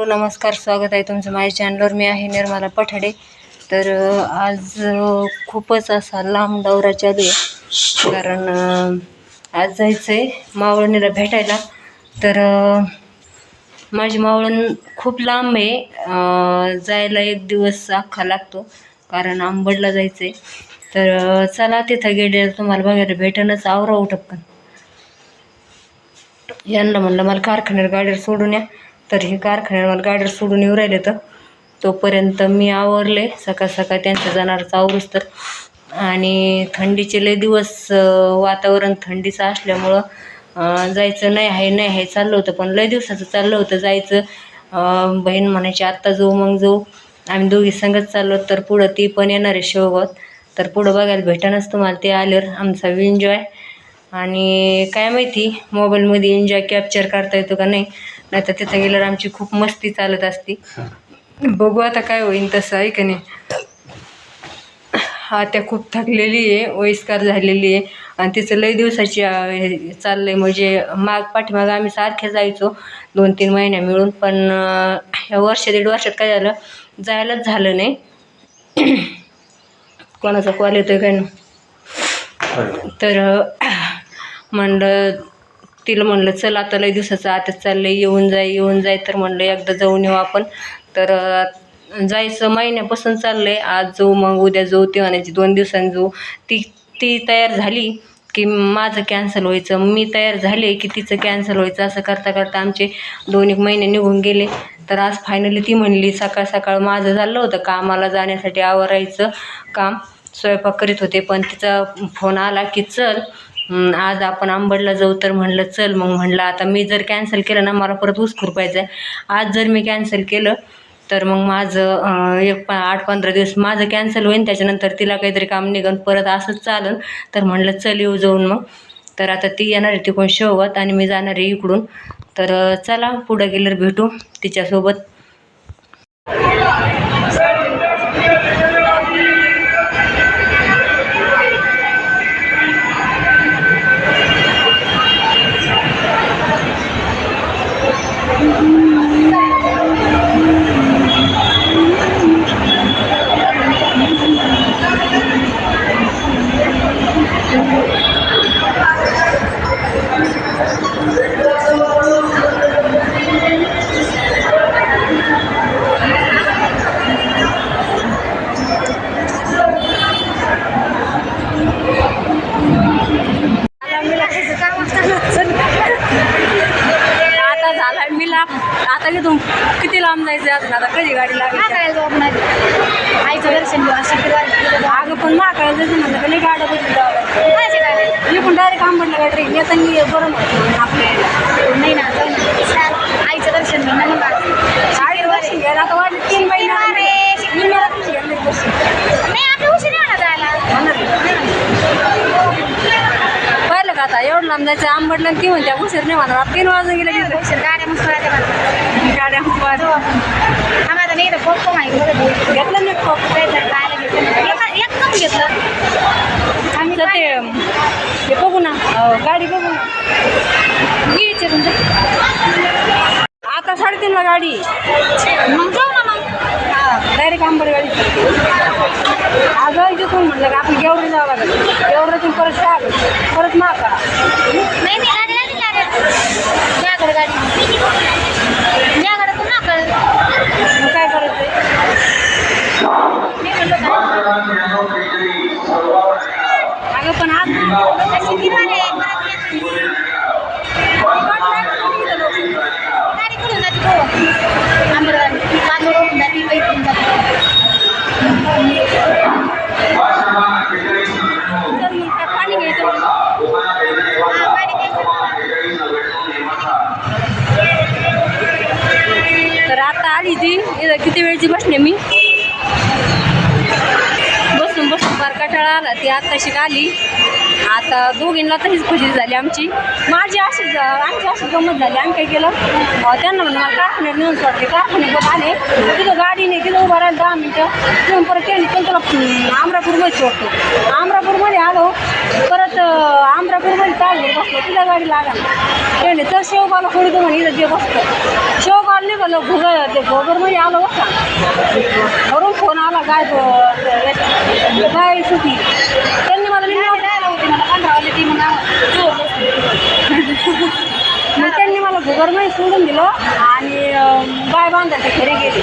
Hello नमस्कार, स्वागत आहे तुमचं माझ्या चॅनलवर. मी आहे निर्मला पठाडे. तर आज खूपच असा लांब दौरा चालू आहे, कारण आज जायचं आहे मावळणीला भेटायला. तर माझी मावळण खूप लांब आहे, जायला 1 दिवस अख्खा लागतो, कारण आंबडला जायचं आहे. तर चला तिथं गेले तुम्हाला बघायला भेटणंच. आवरा उठपकन यांना म्हणलं मला कारखान्यात गाडीवर सोडून या, तर हे कारखान्यात मला गाडीवर सोडून येऊ राहिले. तर तोपर्यंत मी आवरले सकाळ सकाळ त्यांचं जाणारच आवरूच. तर आणि थंडीचे लय दिवस वातावरण थंडीचं असल्यामुळं जायचं नाही आहे चाललं होतं, पण लय दिवसाचं चाललं होतं जायचं. बहीण म्हणायची आत्ता जाऊ मग जाऊ, आम्ही दोघी संगत चाललो. तर पुढं ती पण येणार आहे शेवगावात, तर पुढं बघायला भेटणंच तुम्हाला. ते आल्यावर आमचा एन्जॉय. आणि काय माहिती मोबाईलमध्ये एन्जॉय कॅप्चर करता येतो का नाही, नाही तर तिथं गेल्यावर आमची खूप मस्ती चालत असते. बघू आता काय होईन तसं, आहे का नाही. हा त्या खूप थकलेली आहे, वयस्कर झालेली आहे, आणि तिचं लय दिवसाची चाललंय. म्हणजे पाठीमाग आम्ही सारखे जायचो 2-3 महिन्या मिळून, पण ह्या 1-1.5 वर्षात काय झालं, जायलाच झालं नाही. कोणाचा कॉल येतोय काय ना. तर तिला म्हणलं चल आता लय दिवसाचं आता चाललं येऊन जाय. तर म्हणलं एकदा जाऊन येऊ आपण. तर जायचं महिन्यापासून चाललंय, आज जाऊ मग उद्या जाऊ, ते म्हणायची 2 दिवसांनी जाऊ. ती तयार झाली की माझं कॅन्सल व्हायचं, मी तयार झाले की तिचं कॅन्सल व्हायचं. असं करता करता आमचे 2-1 महिने निघून गेले. तर आज फायनली ती म्हणली, सकाळ सकाळ माझं झालं होतं कामाला जाण्यासाठी आवरायचं काम, स्वयंपाक करीत होते, पण तिचा फोन आला की चल आज आपण आंबडला जाऊ. तर म्हणलं चल. मग म्हणलं आता मी जर कॅन्सल केलं ना, मला परत ऊस खुरपायचं आहे. आज जर मी कॅन्सल केलं तर मग माझं 8-15 दिवस माझं कॅन्सल होईन, त्याच्यानंतर तिला काहीतरी काम निघन, परत असंच चालन. तर म्हणलं चल येऊ जाऊन मग. तर आता ती येणार आहे तिकडून शेवगावात आणि मी जाणार आहे इकडून. तर चला पुढं गेल्यावर भेटू तिच्यासोबत. आता झाला मिला, आता घेतो किती लांब जायचं अजून. आता कधी गाडी लागेल आईचं दर्शन घेऊ असं. अगं पण महाकाळ जायचं म्हणलं का लई गाड्या बघून जावं लागतं. मी पण डायरेक्ट आंबडला गाडी येताना बरं आपल्या नाही ना, जाऊन आईचं दर्शन घ्या ना. आईचं दर्शन घ्यायला आता वाटलं 3 महिने नाही, आपल्या उशीर ना जायला पाहिलं का. आता एवढं लांब जायचं आंबडला, ती म्हणत्या उशीर नाही म्हणा. 3 वाजून गेले उशीर. गाड्या मस्त गाड्या मस्त आम्हाला नाही. पोपको माहिती घेतलं नाही, पोपको खायला घेतलं एकदम घेतलं आम्ही. तर ते बघू ना, गाडी बघू ना घ्यायची तुमचं. आता 3:30ला गाडी, मग जाऊ ना. मग डायरेक्ट आंबड गाडी. अगं इथून म्हटलं का आपण गेवढी जावं लागेल, गेवढ्यातून परत शाळा परत माका नाही गाडी माझ्याकडे गाडी माझ्याकडे तू नाका. मग काय करायचं मी म्हणलं अगं पण आज गाडी करून जाते आंबड गाडी तांदूळ होऊन जाते, पैसे जाते. पाणी घ्यायचं तर आता आली ती. किती वेळची बसणे मी, बसून फार कंटाळा आला. ती आत्ताशी आली आता दोघींना तशीच खुशी झाली आमची. आमची अशी गंमत झाली. आम्ही काय केलं, त्यांना म्हणून मला कारखान्यात नेऊन सोडते. कारखान्यात आले तिथं गाडीने तिथं उभं राहिलं 10 मिनटं. तिथून परत त्यांनी पण तुला अमरापूरमध्ये सोडतो. अमरापूरमध्ये आलो, परत अमरापूरमध्ये तासभर बसलो. तिथं गाडी लागला. त्यांनी तर शेवगावला सोडतो म्हणे, इथं जे बसतो. शेवगावला निघालो, घोगरमध्ये आलो बघा. घरून फोन आला गाय सुटी. त्यांनी मला द्यायला होती, मला 15 वाजले ती मग त्यांनी मला घोगरमध्ये सोडून दिलं आणि गाय बांधायच्या घरी गेली.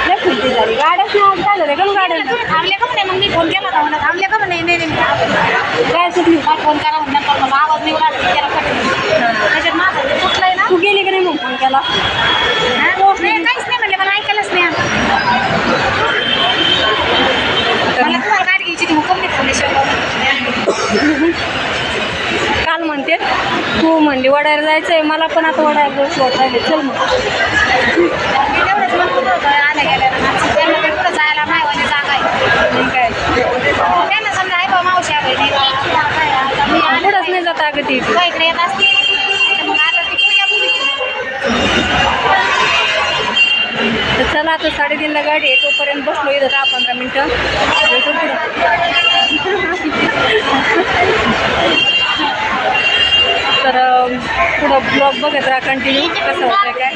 लय खुर्ची झाली. गाड्याच नाही काय झालं का गाड्या थांबले का म्हणे. मग मी फोन केला होता म्हणा, थांबले का म्हणे. नाही काय सुटली काय फोन करा म्हणून मला आवाज नाही आला त्याला त्याच्यात माझं सुटलंय ना. तू गेली का नाही मग फोन केला. काहीच नाही म्हणले, मला ऐकायलाच नाही. मला तुम्हाला गाडी घ्यायची ती मग कमी थांबले. काल म्हणते तू म्हणली वडायला जायचं आहे, मला पण आता वडायला राहिले. चल मग तेवढंच म्हणत होतं आल्या गेल्या त्यांना काही कुठं जायला मायवाने जागा आहे काय त्यांना समजा आहे बा मावशी बहिणी पुढंच नाही जाता अगं ती इकडे येत असते. मग आता ती पूजा तर चला आता 3:30ला गाडी आहे. तोपर्यंत बसलो इथं 10-15 मिनटं. तर पुढं ब्लॉग बघत राहा कंटिन्यू कसं होतं काय.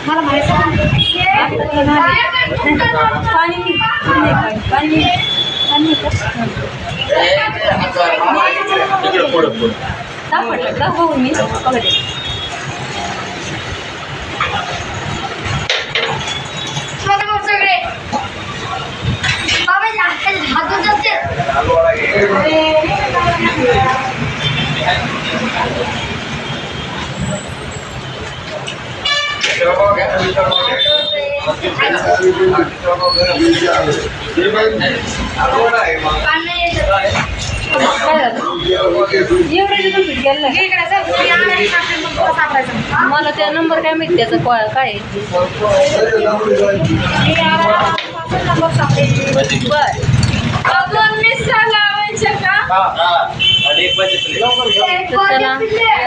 मला माहिती पाणी दाखवून मी सगळे मला त्या नंबर काय माहिती त्याचा काय चला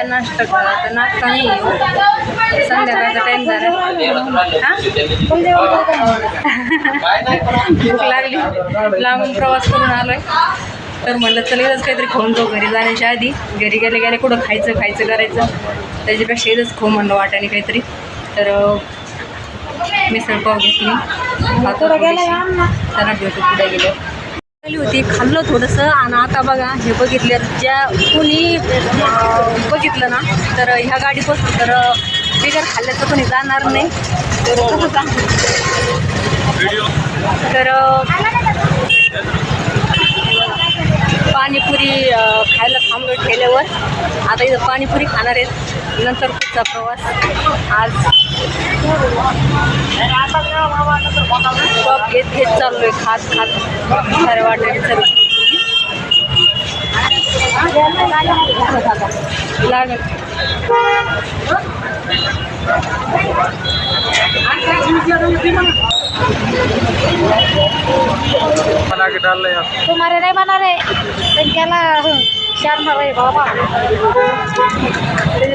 नाश्ता करा. आता नाश्ता नाही संध्याकाळचा टाइम झाला. भूक लागली, लांबून प्रवास करून आलोय तर म्हणलं चला इथंच काहीतरी खाऊन जाऊ. घरी जाण्याच्या आधी घरी गेले कुठं खायचं करायचं त्याच्यापेक्षा इथंच खाऊ म्हणलं वाटाने काहीतरी. तर मिसळ पाव घेतली. चला भेटू पुढे गेलो होती. खाल्लं थोडंसं आणि आता बघा हे बघितलं. ज्या कोणी बघितलं ना तर ह्या गाडीपासून तर बिगर खाल्ल्याचं कोणी जाणार नाही. तर पाणीपुरी खायला थांबलो ठेल्यावर. आता इथं पाणीपुरी खाणार आहेत. नंतर पुढचा प्रवास आज टॉप घेत चाललोय. खात सारे वाटायला चल लागल. तुम्हारे नहीं बना रहे त्याला चार मारे बाबा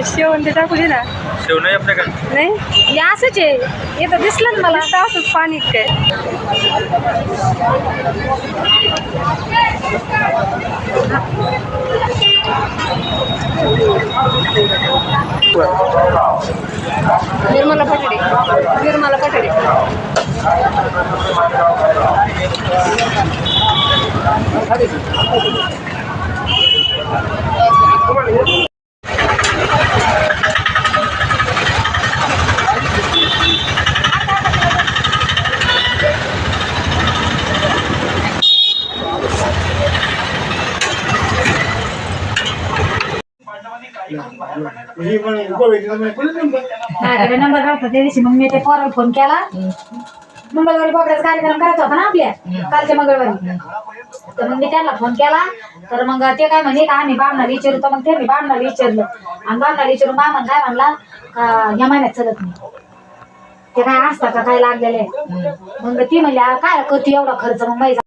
शेवण ते टाकू दे ना. शेव नाही आपल्याकडे नाही. हे असंच आहे. हे तर दिसलं ना मला आता असंच पाणी काय. निर्मला पटडे माझ्याकडे नंबर नव्हता त्या दिवशी. मग मी त्या पोराला फोन केला. मंगळवारी बोकड्याचा कार्यक्रम करायचा होता ना आपल्या कालच्या मंगळवारी. तर मग मी त्यांना फोन केला. तर मग ते काय म्हणे का आम्ही बामणाला विचारू. तर मग त्यांनी बामणाला विचारलं आणि बामणाला विचारून मामा काय म्हणला का ह्या महिन्यात चलत नाही ते काय असतं का काय लागलेलं आहे. मग ती म्हणली काय करते एवढा खर्च. मग